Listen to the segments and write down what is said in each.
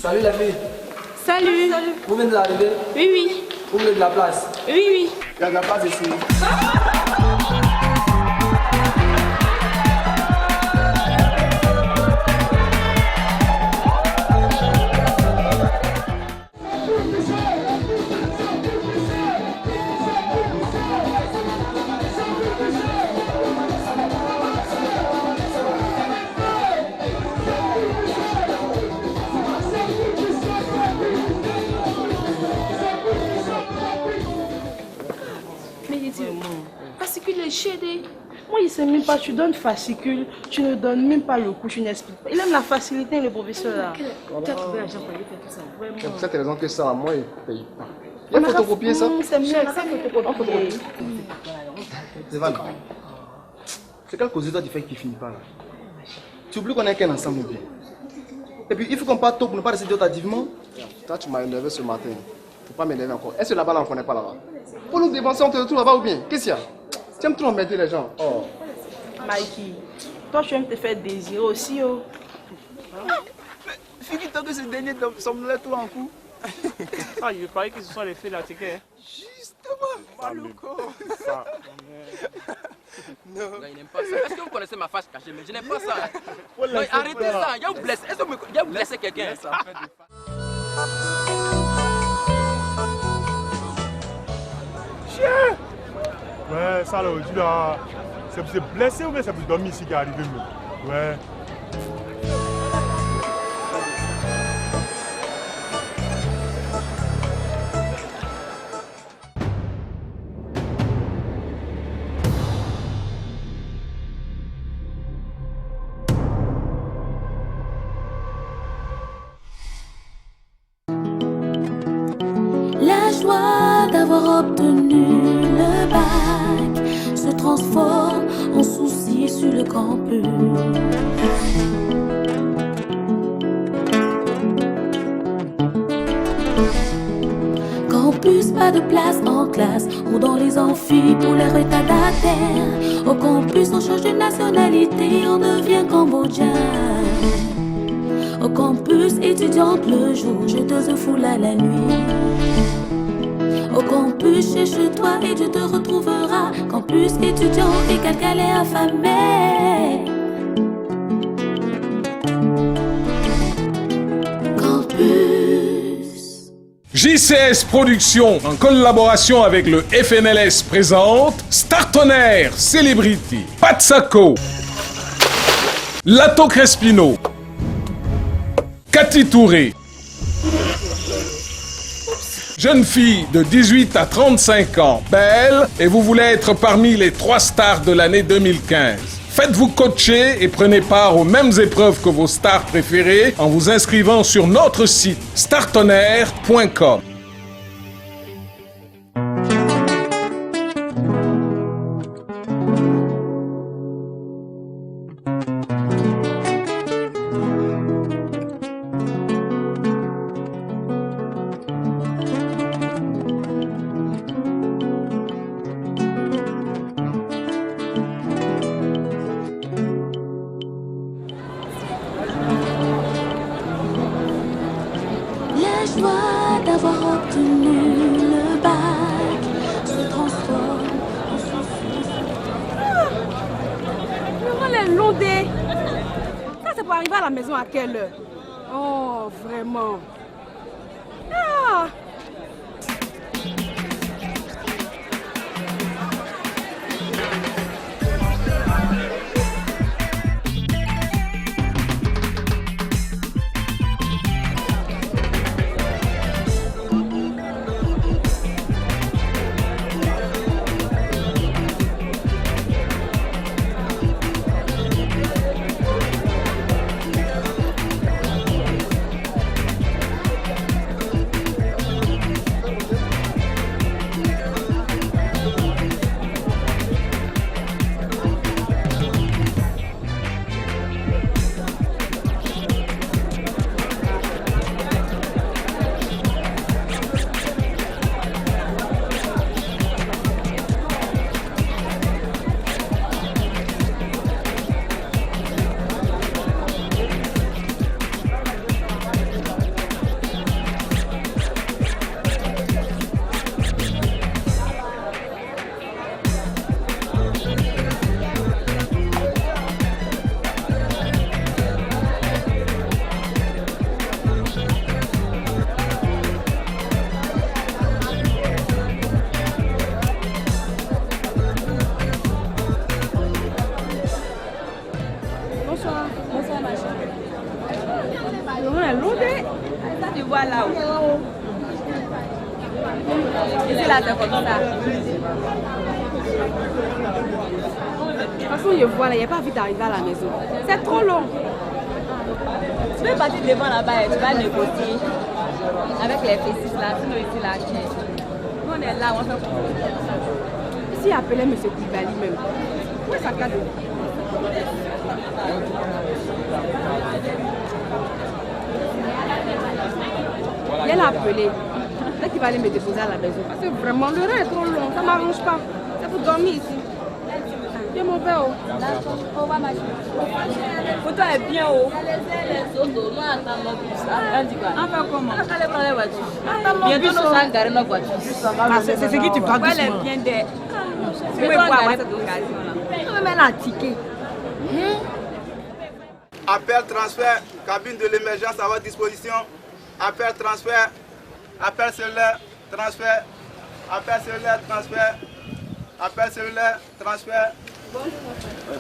Salut la fille. Salut. Vous venez d'arriver? Oui, oui. Vous voulez de la place? Oui, oui. Il y a de la place ici. Fascicule est chédé. Moi, il ne sait même pas, tu donnes fascicule, tu ne donnes même pas le coup, tu n'expliques pas. Il aime la facilité, le professeur là. Tu as trouvé l'argent pour aller faire tout ça. Vraiment. C'est pour cette raison que ça, moi, il ne paye pas. Il y a photocopier ça? C'est mieux, on a photocopier. Evan, c'est quelle cause toi tu fais qui finit pas là? Tu oublies qu'on est qu'un ensemble ou bien? Et puis il faut qu'on parte tôt pour ne pas rester tardivement. Toi tu m'as énervé ce matin. Faut pas m'énerver encore. Est-ce que là-bas là on ne connaît pas là-bas? Pour nous dépenser on te retrouve là-bas ou bien? Qu'est-ce qu'il y a? Tu aimes trop embêter les gens. Oh. Mikey, toi tu aimes te faire désirer aussi, oh. Figure-toi que ce dernier sommes-là tout en coup. Ah, je croyais que ce sont les filles là, ticket. Justement, Malouko. Non. Il n'aime pas ça. Est-ce que vous connaissez ma face cachée? Mais je n'aime pas ça. Non, arrêtez ça. Il y a vous blessé. Est-ce que vous blessez quelqu'un? Chien! Ouais, ça là, aujourd'hui là, c'est pour se blesser ou bien c'est pour dormir ici qui est arrivé même? Ouais. La joie d'avoir obtenu le bac se transforme en souci sur le campus. Campus, pas de place en classe ou dans les amphis pour les retardataires. Au campus, on change de nationalité, on devient cambodgien. Au campus, étudiante le jour, jeteuse foule à la nuit. Au campus, cherche-toi et tu te retrouveras. Campus, étudiant égale galère affamé. Campus. JCS Productions, en collaboration avec le FNLS, présente Start On Air Celebrity, Patsako, Lato Crespino, Cathy Touré. Jeune fille de 18 à 35 ans, belle, et vous voulez être parmi les 3 stars de l'année 2015. Faites-vous coacher et prenez part aux mêmes épreuves que vos stars préférées en vous inscrivant sur notre site startonair.com. La joie d'avoir obtenu le bac se transforme en souci. Le rôle est londé. Ça, c'est pour arriver à la maison à quelle heure? Oh, vraiment. Ah! pas là-haut. C'est là, c'est comme ça. De toute façon, je vois là, il n'y a pas envie d'arriver à la maison. C'est trop long. Tu peux partir devant là-bas et tu vas négocier avec les fessis là, sinon ici là. Nous on est là, on fait quoi? Ici, appelez M. Koulibaly même. Où est sa carte? Il l'a appelé. Peut-être qu'il va aller me déposer à la maison. Parce que vraiment, le rein est trop long. Ça ne m'arrange pas. C'est pour dormir ici. Viens mon père. On va marcher. Photo est bien haut. Les autres, nous attendons plus ça. On dit quoi? On fait comment? On va aller prendre la voiture. Bientôt nous allons garer nos voitures. C'est ce qui tu parles doucement. Elle est bien d'air. C'est quoi pour avoir cette occasion-là? On va mettre un ticket. Appel, transfert, cabine de l'émergence à votre disposition. Appel, transfert, appel cellulaire, transfert, appel cellulaire, transfert, appel cellulaire, transfert.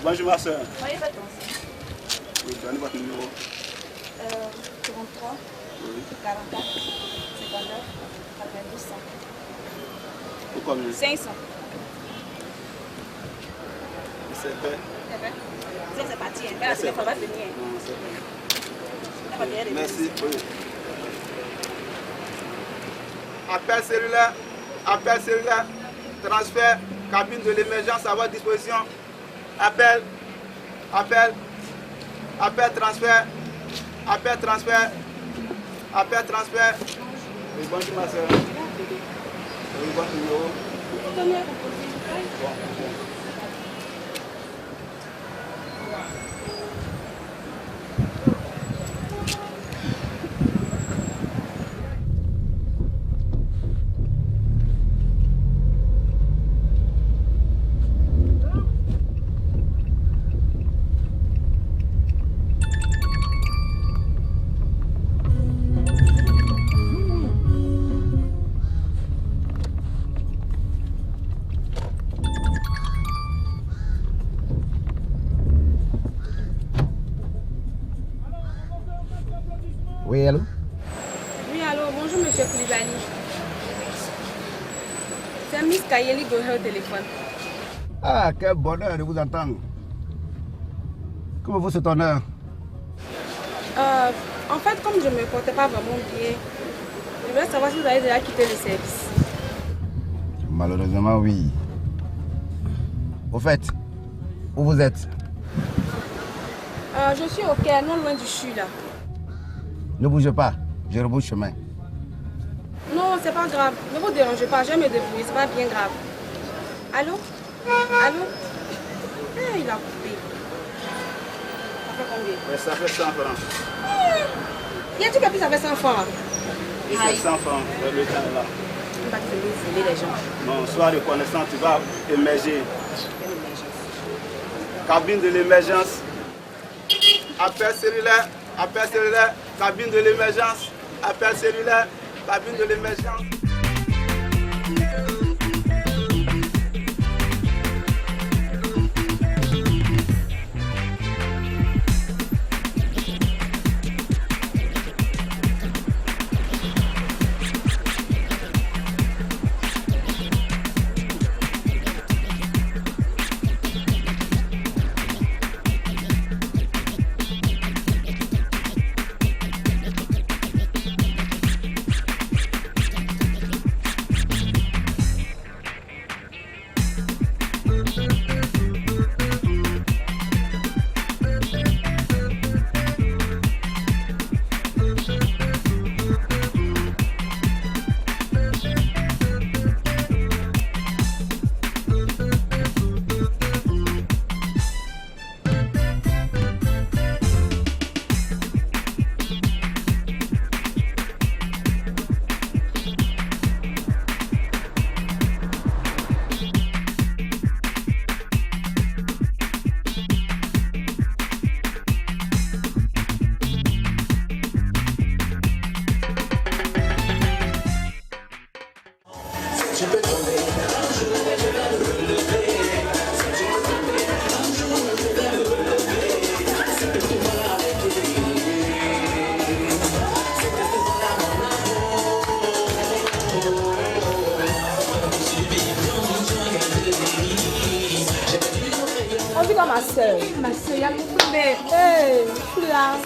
Bonjour ma soeur. Oui, donnez votre numéro. 33, 44, 59, 92, 100. Pour combien? 500. C'est fait. Ça, c'est parti. Là, c'est pas venir. Merci. Oui. Appel cellulaire, transfert, cabine de l'émergence à votre disposition. Appel, transfert, appel, transfert. Oui, bonjour ma soeur. Oui, bon numéro. Oui, allô? Oui, allô, bonjour monsieur Koulibaly. C'est Miss Kayeli Gohe au téléphone. Ah, quel bonheur de vous entendre. Comment vous cet honneur? En fait, comme je ne me portais pas vraiment bien, je voulais savoir si vous avez déjà quitté le service. Malheureusement, oui. Au fait, où vous êtes? Je suis au Caire, non loin du CHU là. Ne bougez pas, je rebouche chemin. Non, c'est pas grave. Ne vous dérangez pas, je vais me débrouiller, c'est pas bien grave. Allô? Allô? Ah, il a coupé. Ça fait combien? Ça fait 100 francs. Il y a tout qui ça fait 100 francs. Et c'est 100 francs, le temps est là. On va te voler les gens. Non, sois reconnaissant, tu vas émerger. Cabine de l'émergence. Appel cellulaire, cabine de l'émergence. Appel cellulaire, cabine de l'émergence. On vit comme ma soeur. Ma soeur, il y a beaucoup de bébés. Hey, je suis là.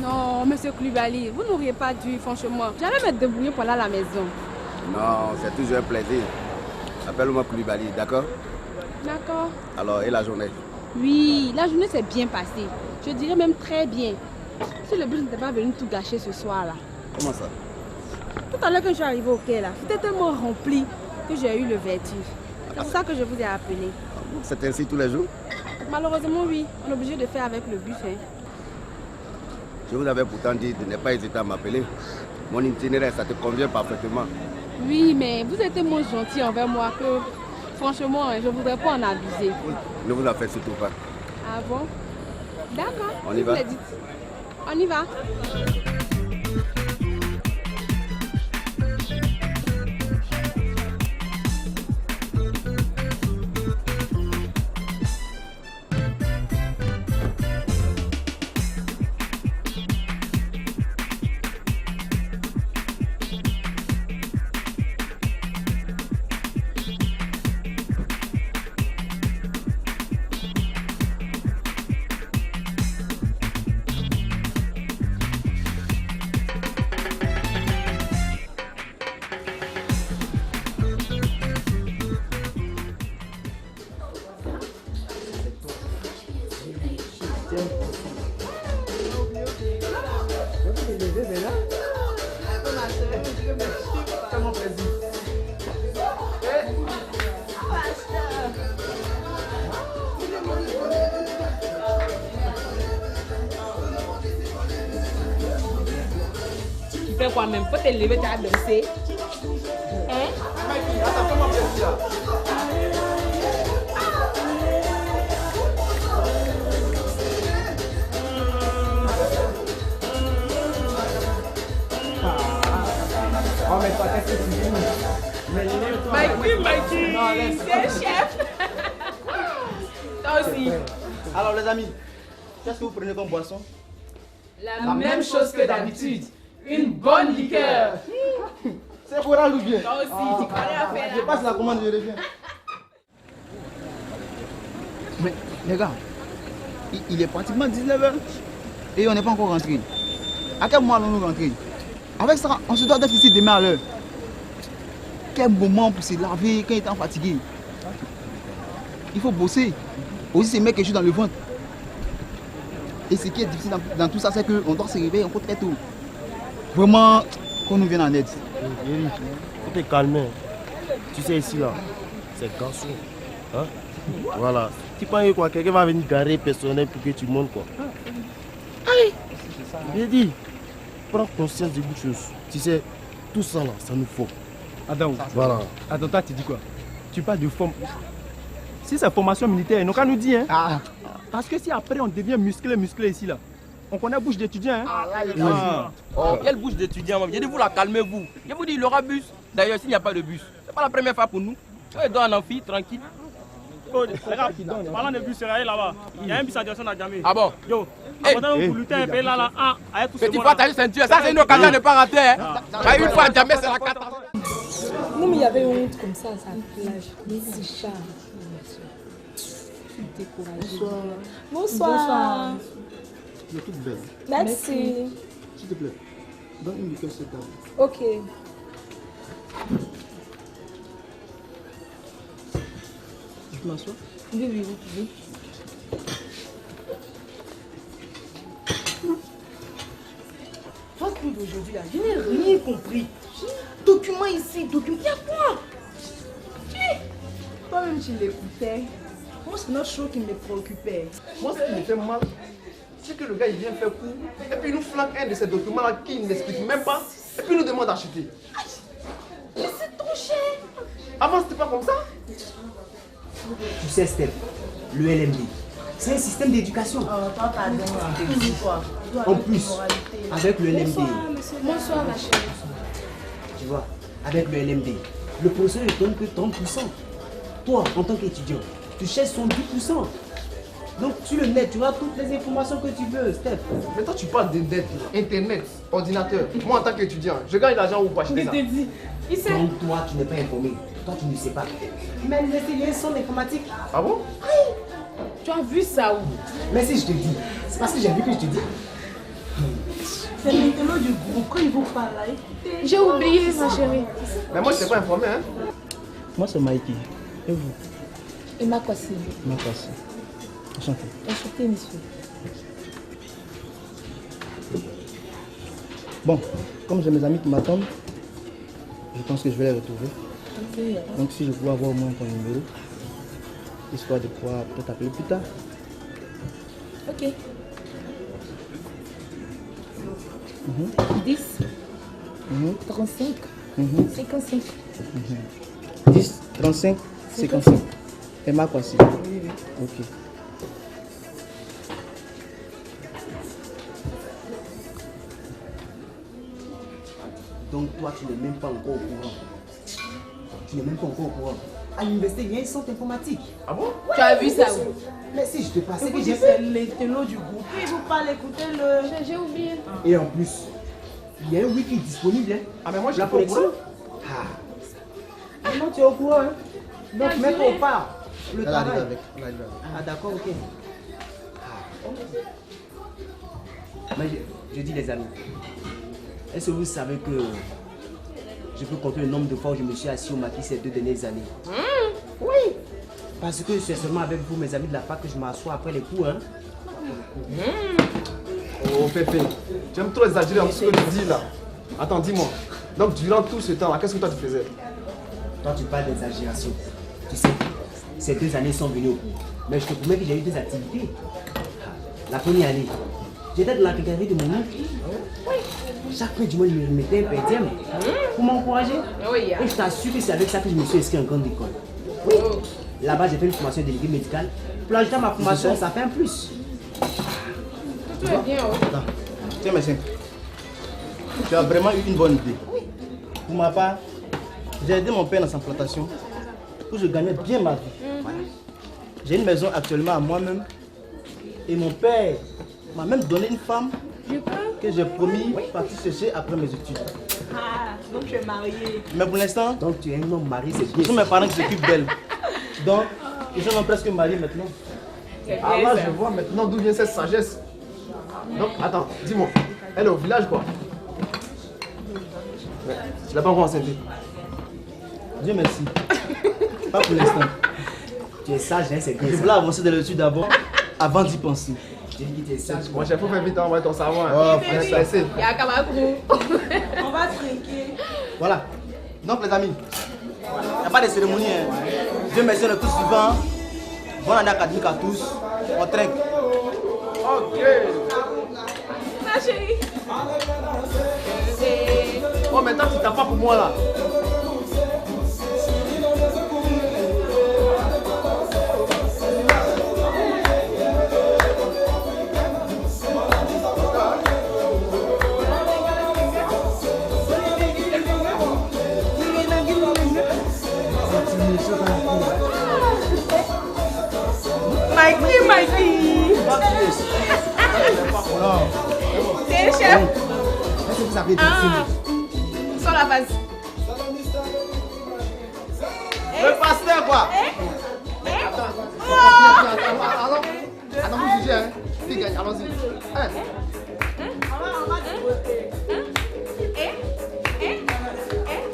Non, monsieur Koulibaly, vous n'auriez pas dû, franchement. J'allais me débrouiller pour aller à la maison. Non, c'est toujours un plaisir. Appelle-moi Koulibaly, d'accord? D'accord. Alors, et la journée? Oui, la journée s'est bien passée. Je dirais même très bien. Si le bus n'était pas venu tout gâcher ce soir-là. Comment ça? Tout à l'heure quand je suis arrivée au quai, là, c'était tellement rempli que j'ai eu le vertige. C'est pour ça que je vous ai appelé. C'est ainsi tous les jours? Malheureusement, oui. On est obligé de faire avec le bus. Hein. Je vous avais pourtant dit de ne pas hésiter à m'appeler. Mon itinéraire, ça te convient parfaitement. Oui, mais vous êtes tellement gentil envers moi que, franchement, je ne voudrais pas en abuser. Ne vous en faites surtout pas. Ah bon? D'accord. On y va? On y va. Tu fais quoi même? Faut te lever, tu as dansé. Hein? Oh, mais toi, qu'est-ce que tu dis? Mikey, c'est le chef. Toi aussi. Alors, les amis, qu'est-ce que vous prenez comme boisson? La même chose que d'habitude. Une bonne liqueur. C'est pour rendre bien. Toi aussi, tu connais à faire. Je passe la commande, je reviens. Mais, les gars, il est pratiquement 19h et on n'est pas encore rentré. À quel moment allons-nous rentrer? Avec ça, on se doit d'être ici demain à l'heure. Quel moment pour se laver quand il est fatigué? Il faut bosser. Aussi, c'est mettre quelque chose dans le ventre. Et ce qui est difficile dans tout ça, c'est qu'on doit se réveiller encore très tôt. Vraiment, qu'on nous vienne en aide. Il faut te calmer. Tu sais, ici, là, c'est garçon. Hein? Voilà. Tu penses quoi? Quelqu'un va venir garer personnel pour que tu montes, quoi. Allez! J'ai dit, prends conscience de beaucoup de choses. Tu sais, tout ça, là, ça nous faut. Attends, voilà. Attends, toi, tu dis quoi? Tu parles de forme. Si c'est formation militaire, ils n'ont qu'à nous dire. Hein? Parce que si après on devient musclé ici, là, on connaît bouche d'étudiant. Hein? Quelle bouche d'étudiant? J'ai dit, vous la calmez-vous. Je vous dis, il y aura bus. D'ailleurs, s'il n'y a pas de bus, c'est pas la première fois pour nous. On est dans un amphi, tranquille. Regarde, parlant de bus, c'est là-bas. Il y a un bus à direction à Djamé. Ah bon? Yo, avant pour lutter un peu là, avec tout ce monde. Petit partage ceinture, ça c'est une occasion de ne pas rater. Hein? Une fois à Djamé, c'est la cata. Non, mais il y avait une honte comme ça à sa plage. Mais c'est charme. Bonsoir. Bonsoir. Tu es toute belle. Merci. S'il te plaît, donne une liqueur sur table. Ok. Je peux m'asseoir? Oui, oui, vous pouvez. Votre coup d'aujourd'hui là, je n'ai rien compris. Document ici, document. Il y a quoi? Toi-même, tu l'écoutais. Moi, c'est notre show qui me préoccupait. Moi, ce qui me fait mal, c'est que le gars il vient faire coup et puis il nous flanque un de ces documents-là qui n'explique même pas et puis il nous demande d'acheter. Mais c'est trop cher. Avant, c'était pas comme ça. Tu sais, Steph, le LMD, c'est un système d'éducation. Toi, t'as donné toi. En plus, avec le LMD, Bonsoir, ma chérie. tu vois, avec le LMD, le professeur ne donne que 30%. Toi, en tant qu'étudiant, tu cherches son 10%. Donc, sur le net, tu as toutes les informations que tu veux, Steph. Mais toi, tu parles de net, internet, ordinateur. Moi, en tant qu'étudiant, je gagne l'argent où pour acheter ça. Donc, toi, tu n'es pas informé. Toi, tu ne sais pas. Mais les leçons d'informatique. Ah bon? Oui. Tu as vu ça où? Mais si je te dis, c'est parce que j'ai vu que je te dis. C'est l'intello du groupe. Quand ils vous parlent là, écoutez. J'ai oublié, ma chérie. Mais moi, je ne t'ai pas informé, hein? Moi, c'est Mikey. Et vous? Et ma Kwasi. Ma Kwasi. Enchanté. Enchanté, monsieur. Bon, comme j'ai mes amis qui m'attendent, je pense que je vais les retrouver. Donc si je pouvais avoir au moins ton numéro, histoire de pouvoir peut-être appeler plus tard. Ok. 10, 35, 55. 10, 35, 55. Et ma Kwasi. Oui. Ok. Donc toi, tu n'es même pas encore au courant. Tu n'es même pas encore au courant. À l'université, il y a un centre informatique. Ah bon? Tu as vu ça où? Mais si, je te passe, C'est que j'ai c'est fait. l'intello du groupe. Ils vous parlent, écoutez-le. J'ai oublié. Et en plus, il y a un wiki disponible. Hein. Ah, mais moi, je la suis pas au connexion. courant. Ah, non, tu es au courant. Hein. Donc, mets au part. Le Elle arrive travail. avec. Elle arrive avec. Ah, d'accord, ok. Mais je dis les amis, est-ce que vous savez que je peux compter le nombre de fois où je me suis assis au maquis ces 2 dernières années? Oui. Parce que c'est seulement avec vous, mes amis de la fac, que je m'assois après les cours. Hein. Oh, Pépé, tu aimes trop exagérer en ce que tu dis là. Attends, dis-moi. Donc, durant tout ce temps-là, qu'est-ce que toi tu faisais? Toi, tu parles d'exagération. Tu sais, ces 2 années sont venues au cours. Mais je te promets que j'ai eu des activités. La première année, j'étais dans la catégorie de mon oncle. Oui. Chaque fin du mois, il me mettait un PDM pour m'encourager. Oui. Et je t'assure que c'est avec ça que je me suis inscrit en grande école. Oui. Là-bas, j'ai fait une formation de délégué médical. Pour ajouter à ma formation, ça fait un plus. Tout est bien, oui. Attends. Tiens, médecin. Tu as vraiment eu une bonne idée. Oui. Pour ma part, j'ai aidé mon père dans sa plantation où je gagnais bien ma vie. Voilà. J'ai une maison actuellement à moi-même. Et mon père m'a même donné une femme que j'ai promis partir chercher après mes études. Ah, donc tu es marié. Mais pour l'instant, donc tu es un homme marié, c'est bien. Ce sont mes parents qui s'occupent d'elle. Donc, ils sont presque mariés maintenant. Ah là, je vois maintenant d'où vient cette sagesse. Donc, attends, dis-moi, elle est au village quoi? Mais, tu l'as pas encore enceinte? Dieu merci. Pas pour l'instant. Tu es sage, hein, c'est bien. Je voulais avancer dans l'étude d'abord, avant d'y penser. J'ai dit que tu es sage. Moi, j'ai pas fait vite envoyer ton savon. Oh, pressé. Il y a Kamakou. On va trinquer. Voilà. Donc, les amis, il n'y a pas de cérémonie. Hein. Dieu merci, on est tous vivants. Bonne année académique à tous. On trinque. Ok. Ma chérie. Oh, maintenant, tu t'as pas pour moi là. Mikey. C'est le chef. Est-ce que vous avez des signes? Sur la base. Le pasteur quoi? Attends, vous jugez, hein? Qui gagne? Allons-y.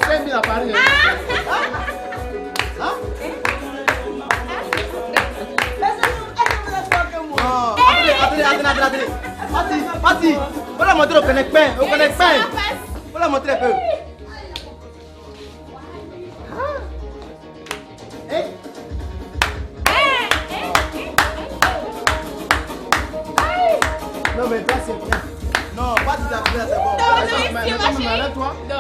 C'est bien à Paris, hein? Attendez. Parti. Faut la montrer au connect-pain. Faut la montrer un peu. Non, mais toi, c'est bien. Non, pas tout à fait, c'est bon. Non, ici, ma chérie. Toi. Non,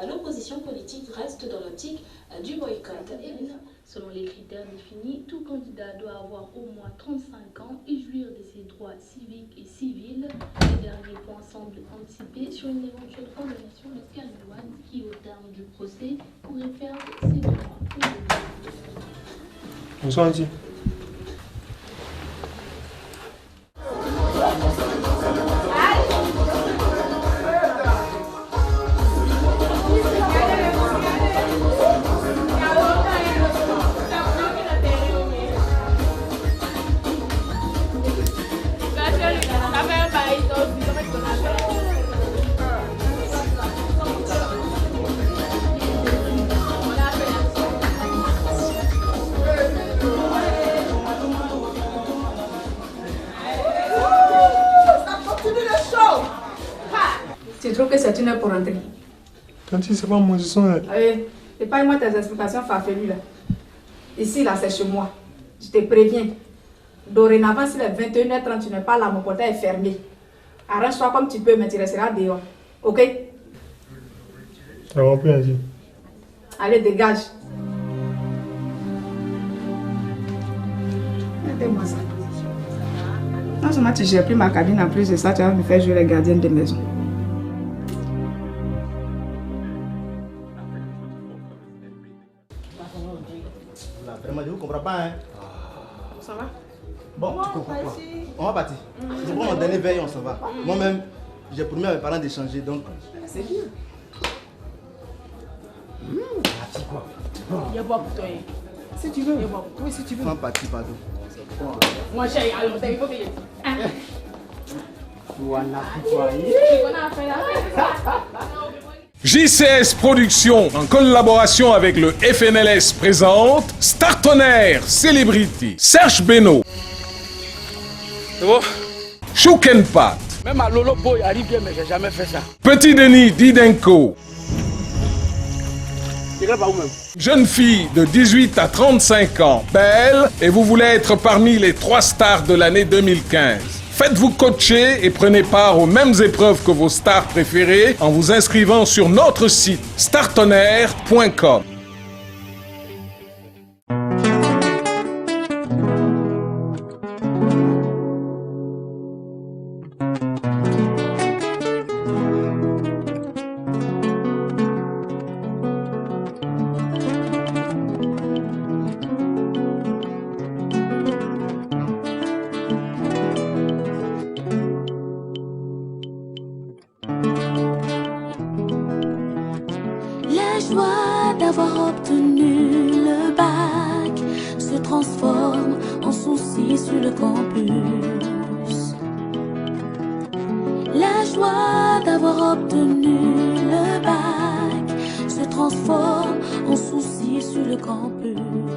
l'opposition politique reste dans l'optique du boycott. Selon les critères définis, tout candidat doit avoir au moins 35 ans et jouir de ses droits civiques et civils. Les derniers points semblent anticiper sur une éventuelle condamnation de Kalmouane qui, au terme du procès, pourrait perdre ses droits. Bonsoir, Andy. Tu trouves que c'est une heure pour rentrer? Tanti, c'est pas moi, je sens. Allez, épargne-moi tes explications farfelues là. Ici, là, c'est chez moi. Je te préviens. Dorénavant, si les 21h30, tu n'es pas là, mon portail est fermé. Arrange-toi comme tu peux, mais tu resteras dehors. Ok? Ça va plus, Andy. Allez, dégage. Mettez-moi ça. Non seulement tu gères plus ma cabine, en plus de ça, tu vas me faire jouer les gardiennes de maison. Vraiment, je ne comprends pas. Hein. Ça va? Bon, tu comprends quoi? On va partir. Je prends mon dernier verre et on s'en va. Moi-même, j'ai promis à mes parents d'échanger, donc... C'est bien. Parti quoi? Il y a boire pour toi. Si tu veux. Oui, si tu veux. Prends parti, pardon. Moi, chérie, alors, il faut payer. Voilà, JCS Productions, en collaboration avec le FNLS, présente Star Tonnerre Celebrity, Serge Beno, Choukenpat, même à Lolo Boy arrive bien, mais j'ai jamais fait ça. Petit Denis Didenko, Pas où même. jeune fille de 18 à 35 ans, belle, et vous voulez être parmi les 3 stars de l'année 2015. Faites-vous coacher et prenez part aux mêmes épreuves que vos stars préférées en vous inscrivant sur notre site startonnerre.com. La joie d'avoir obtenu le bac se transforme en souci sur le campus. La joie d'avoir obtenu le bac se transforme en souci sur sur le campus.